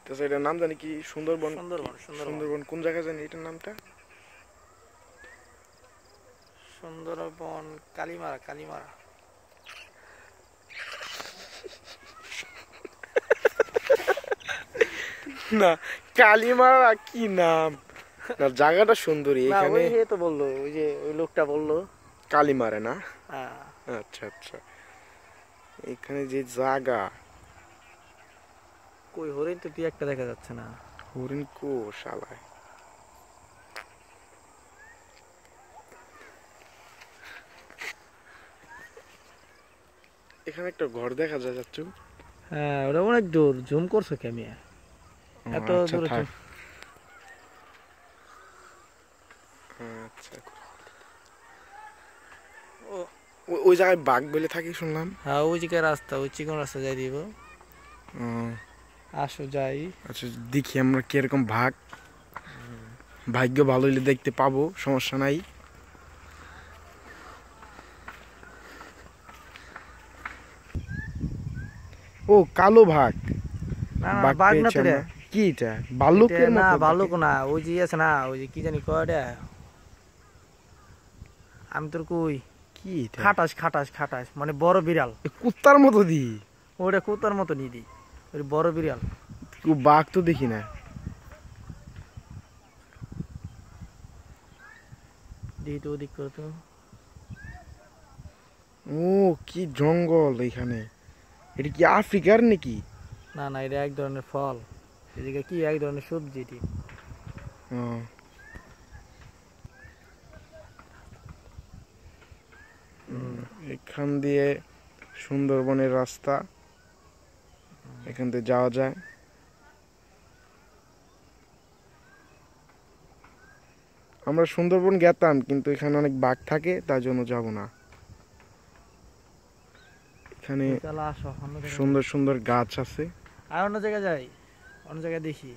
তো এটার নাম জানি কি? সুন্দরবন। সুন্দরবন। সুন্দরবন কোন জায়গায় জানি এটার নামটা? সুন্দরবন কালীমারা। কালীমারা না, কালিমারা কি নাম? না, জায়গাটা সুন্দরী না, এখানে। ওই যে তো বললো, ওই যে ওই লোকটা বললো। কালিমারা না? হ্যাঁ। আচ্ছা আচ্ছা, এখানে যে জায়গা। কই হরিণ তো তুই একটা দেখা যাচ্ছে না। হরিণ কো শালায়? এখানে একটা ঘর দেখা যায় যাচ্ছু। হ্যাঁ, ওটা অনেক দূর। জুম করছো কেমি? এত আচ্ছা দূরে থাক। জুম। আচ্ছা, ও ওই জায়গায় বাঘ বলে থাকি শুনলাম। হ্যাঁ, ওই দিকে রাস্তা, ওই চিকন রাস্তা যাই দিব। আসো যাই। আচ্ছা, দেখি আমরা কিরকম ভাগ। ভাগ্য ভালো হইলে দেখতে পাবো, সমস্যা নাই। ও কালো ভাগ। না না, বাঘ বাঘ না পেয়েছি তো রে। আমরা। কি এটা? ভাল্লুকের না, মতো ভাল্লুক দেখে। না। ওই যে আছে না, ওই যে কি জানি কয় রে। আমি তোর কই। কি এটা? খাটাস খাটাস খাটাস, মানে বড় বিড়াল। কুত্তার মতো দি। ওটা কুত্তার মতো নিদি। ওই বড় বিড়াল। বাঘ তো দেখি না। দিই তো ওদিক করে তো। ও কি জঙ্গল এখানে! এটা কি আফ্রিকার নাকি? না না, এটা এক ধরনের ফল। এদিকে কি এক ধরনের সবজি এটি। এখান দিয়ে সুন্দরবনের রাস্তা, এখান দিয়ে যাওয়া যায়। আমরা সুন্দরবন গেতাম, কিন্তু এখানে অনেক বাঘ থাকে, তার জন্য যাব না। এখানে চলো আসো, অন্য জায়গায় যাই। সুন্দর সুন্দর গাছ আছে। আর অন্য জায়গায় যাই, অন্য জায়গায় দেখি।